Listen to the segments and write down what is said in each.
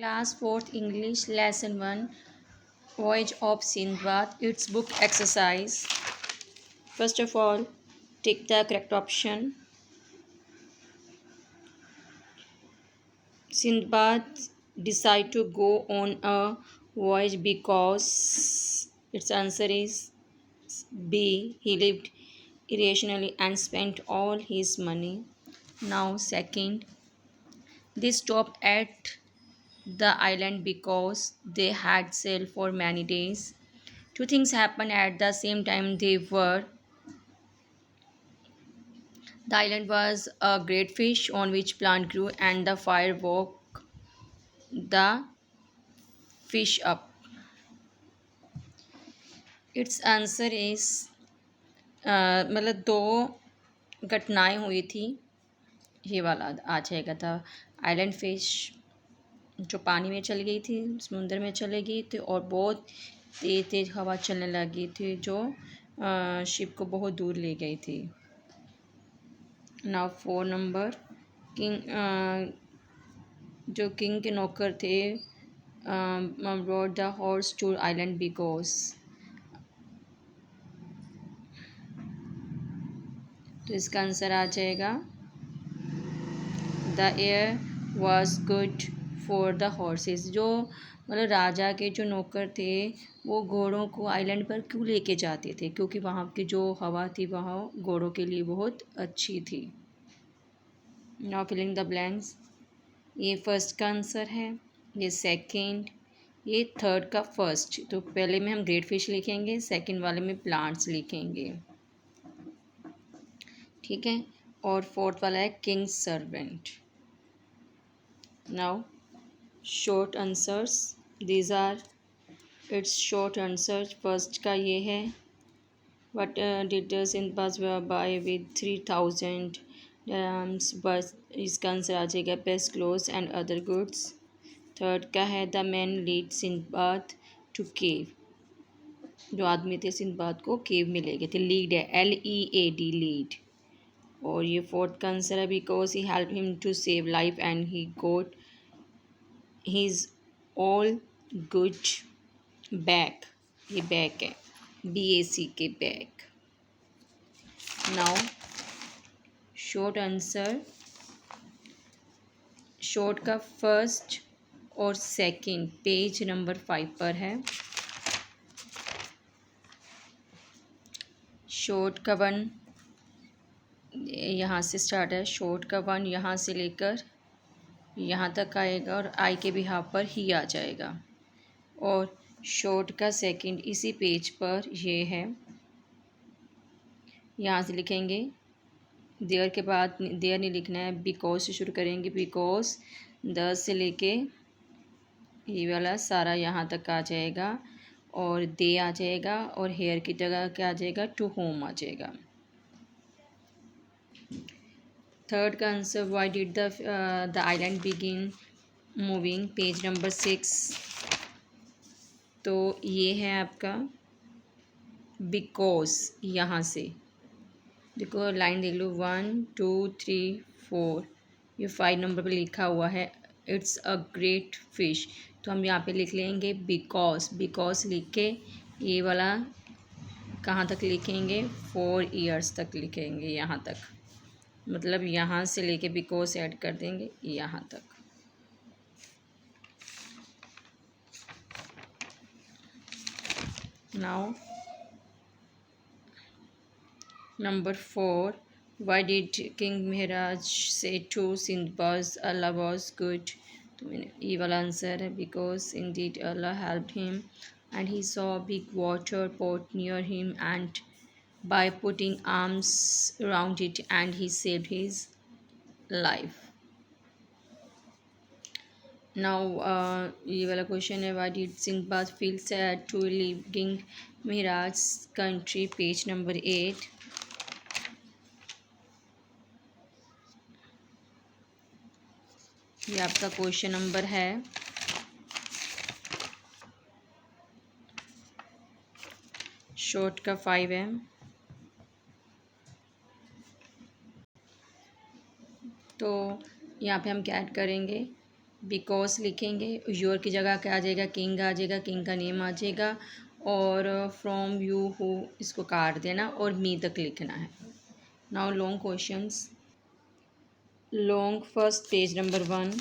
Class 4th English Lesson 1 Voyage of Sindbad. Its book exercise. First of all, take the correct option. Sindbad decided to go on a voyage because its answer is B. He lived irrationally and spent all his money. Now, second, they stopped at the island because they had sailed for many days. Two things happened at the same time. The island was a great fish on which plant grew, and the fire woke the fish up. Its answer is मतलब दो घटनाएं हुई थी, ये वाला आ जाएगा था। Island fish जो पानी में चली गई थी, समुद्र में चली गई थी और बहुत तेज तेज हवा चलने लगी थी जो शिप को बहुत दूर ले गई थी। नाउ 4 नंबर, जो किंग के नौकर थे brought the horse to island because, तो इसका आंसर आ जाएगा the air was good for the horses. जो मतलब राजा के जो नौकर थे वो घोड़ों को आइलैंड पर क्यों लेके जाते थे, क्योंकि वहाँ की जो हवा थी वहाँ घोड़ों के लिए बहुत अच्छी थी। Now filling the blanks. ये फर्स्ट का आंसर है, ये सेकंड, ये थर्ड का फर्स्ट। तो पहले में हम ग्रेट फिश लिखेंगे, सेकंड वाले में प्लांट्स लिखेंगे, ठीक है। और फोर्थ वाला है king's servant. Now short answers, these are its short answer. First का ये है वट डिटेल्स इन बस बाय विद 3000 dirhams, बस इसका आंसर आ जाएगा best clothes and other goods. Third का है the man lead Sindbad to cave, जो आदमी थे सिंदबाद को केव में ले गए थे। लीड है LEAD, लीड। और ये फोर्थ का आंसर है because he help him to save life and he got his all good back. ये बैक है, BAC के back. Now short answer, short का फर्स्ट और सेकंड पेज नंबर 5 पर है। शॉर्ट का 1 यहाँ से स्टार्ट है, शॉर्ट का 1 यहाँ से लेकर यहाँ तक आएगा और आई के बिहाफ पर ही आ जाएगा। और शॉर्ट का सेकंड इसी पेज पर ये है, यहाँ से लिखेंगे। देयर के बाद देयर नहीं लिखना है, बिकॉज से शुरू करेंगे। बिकॉज द से लेके ये वाला सारा यहाँ तक आ जाएगा और दे आ जाएगा और हेयर की जगह क्या आ जाएगा, टू होम आ जाएगा। थर्ड का answer why did the island begin moving, page number 6। तो ये है आपका बिकॉज, यहाँ से देखो लाइन देख लो 1 2 3 4, ये 5 नंबर पे लिखा हुआ है इट्स अ ग्रेट फिश। तो हम यहाँ पे लिख लेंगे बिकॉज, बिकॉज लिख के ये वाला कहाँ तक लिखेंगे, 4 ईयर्स तक लिखेंगे, यहाँ तक। मतलब यहाँ से लेके बिकॉज ऐड कर देंगे यहाँ तक। Now number 4, why did king Mahraj say to Sindbad Allah was good. तो मैंने ये वाला आंसर है because indeed Allah helped him and he saw big water pot near him and by putting arms around it and he saved his life. Now ये वाला question है, why did Sindbad feel sad to leaving Mihraj's country, page number 8। ये आपका question number है। Short का 5 है। तो यहाँ पे हम क्या ऐड करेंगे, बिकॉज लिखेंगे, योर की जगह क्या आ जाएगा, किंग आ जाएगा, किंग का नेम आ जाएगा, और फ्रॉम यू हु इसको काट देना और मी तक लिखना है। Now long questions. Long first page number 5,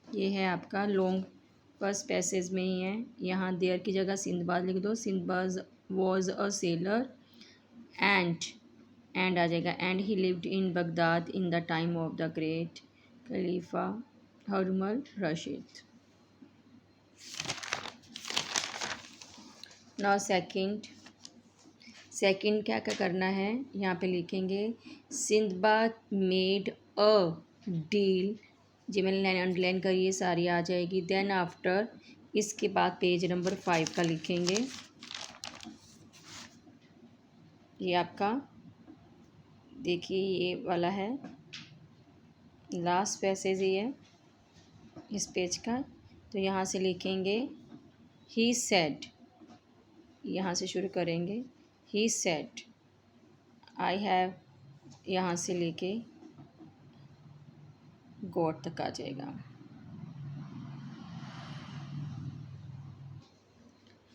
ये है आपका लॉन्ग फर्स्ट पैसेज में ही है। यहाँ देयर की जगह सिंदबाद लिख दो। Sindbad was a sailor and आ जाएगा, and he lived in Baghdad in the time of the great khalifa Harun Rashid. Now second क्या क्या करना है, यहाँ पे लिखेंगे सिंदबाद मेड अ डील, जी मैंने लाइन अंडरलाइन करी है, सारी आ जाएगी। देन आफ्टर, इसके बाद पेज नंबर 5 का लिखेंगे, ये आपका देखिए ये वाला है, लास्ट पैसेज ही है इस पेज का। तो यहाँ से लिखेंगे ही सेड, यहाँ से शुरू करेंगे, ही सेड आई हैव, यहाँ से लेके गॉड तक आ जाएगा।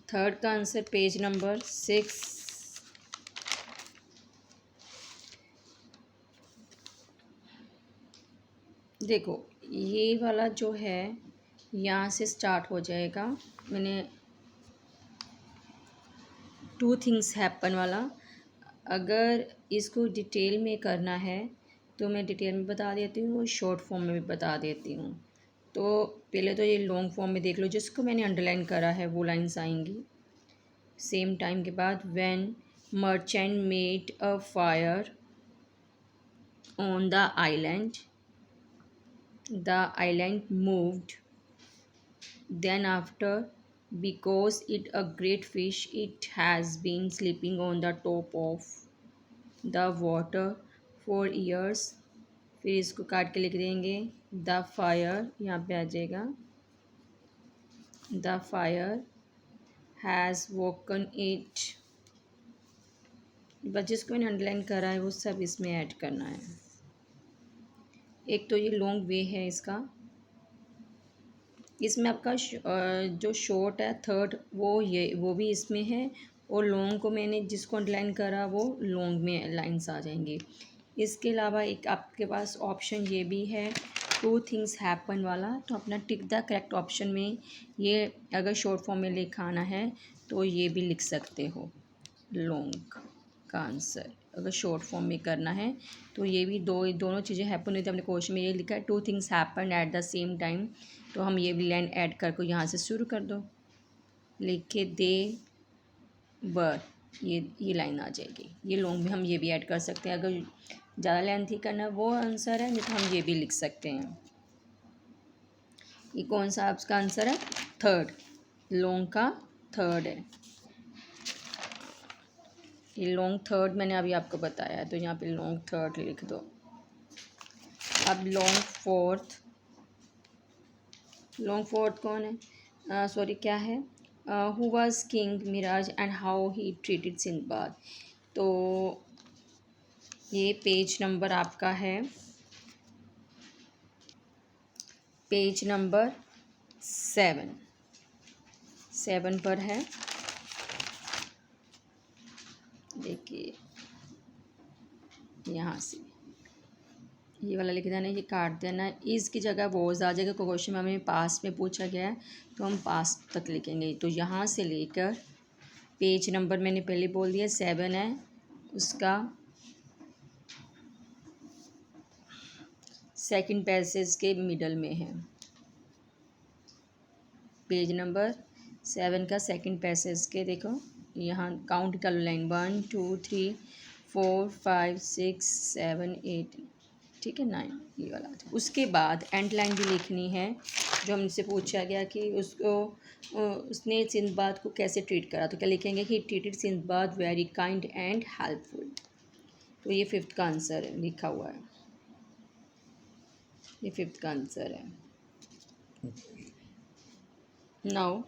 थर्ड का आंसर पेज नंबर 6। देखो ये वाला जो है यहाँ से स्टार्ट हो जाएगा, मैंने 2 थिंग्स हैपन वाला। अगर इसको डिटेल में करना है तो मैं डिटेल में बता देती हूँ और शॉर्ट फॉर्म में भी बता देती हूँ। तो पहले तो ये लॉन्ग फॉर्म में देख लो, जिसको मैंने अंडरलाइन करा है वो लाइन्स आएंगी सेम टाइम के बाद। When merchant made a fire on the island, the island moved. Then after, because it a great fish, it has been sleeping on the top of the water for years. फिर इसको काट के लिख देंगे the fire, यहाँ पे आ जाएगा the fire has woken it. बस जिसको मैंने अंडरलाइन करा है वो सब इसमें ऐड करना है। एक तो ये लॉन्ग वे है इसका, इसमें आपका जो शॉर्ट है थर्ड वो भी इसमें है, और लॉन्ग को मैंने जिसको अंडरलाइन करा वो लॉन्ग में लाइंस आ जाएंगी। इसके अलावा एक आपके पास ऑप्शन ये भी है 2 थिंग्स हैपन वाला, तो अपना टिक द करेक्ट ऑप्शन में ये अगर शॉर्ट फॉर्म में लिखाना है तो ये भी लिख सकते हो। लॉन्ग का आंसर अगर शॉर्ट फॉर्म में करना है तो ये भी दोनों चीज़ें हैपन हुई थी। अपने क्वेश्चन में ये लिखा है 2 things happen at the same time, तो हम ये भी लाइन ऐड करके यहाँ से शुरू कर दो, लिख के दे वर, ये लाइन आ जाएगी। ये लॉन्ग में हम ये भी ऐड कर सकते हैं, अगर ज़्यादा लेंथी करना वो आंसर है, नहीं तो हम ये भी लिख सकते हैं। ये कौन सा आपका आंसर है, थर्ड, लॉन्ग का थर्ड है। ये लॉन्ग थर्ड मैंने अभी आपको बताया है, तो यहाँ पे लॉन्ग थर्ड लिख दो। अब लॉन्ग फोर्थ कौन है, सॉरी क्या है, who was king Mihrage and how he treated Sindbad. तो ये पेज नंबर आपका है पेज नंबर 7 पर है। देखिए यहाँ से ये वाला लिख देना, ये काट देना, इसकी जगह वॉज आ जाएगा। क्वेश्चन में हमें पास में पूछा गया है तो हम पास तक लिखेंगे। तो यहाँ से लेकर पेज नंबर मैंने पहले बोल दिया 7 है, उसका सेकंड पैसेज के मिडल में है। पेज नंबर 7 का सेकंड पैसेज के देखो यहाँ काउंट कर लो, लाइन 1 2 3 4 5 6 7 8, ठीक है 9, ये वाला। उसके बाद एंड लाइन भी लिखनी है, जो हमसे पूछा गया कि उसने सिंदबाद को कैसे ट्रीट करा, तो क्या लिखेंगे कि treated Sinbad very kind and helpful. तो ये 5th का आंसर है, लिखा हुआ है, ये 5th का आंसर है। नाउ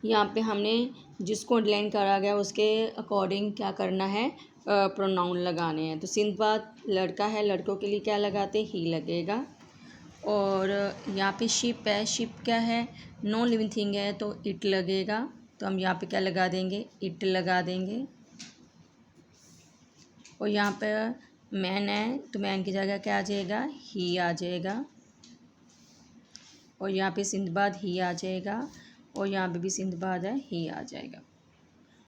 यहाँ पे हमने जिसको अंडरलाइन करा गया उसके अकॉर्डिंग क्या करना है, प्रोनाउन लगाने हैं। तो सिंदबाद लड़का है, लड़कों के लिए क्या लगाते हैं, ही लगेगा। और यहाँ पे शिप है, शिप क्या है, नॉन लिविंग थिंग है तो इट लगेगा। तो हम यहाँ पे क्या लगा देंगे, इट लगा देंगे। और यहाँ पे मैन है तो मैन की जगह क्या आ जाएगा, ही आ जाएगा। और यहाँ पे सिंदबाद ही आ जाएगा। और यहाँ पे भी सिंदबाद है, ही आ जाएगा।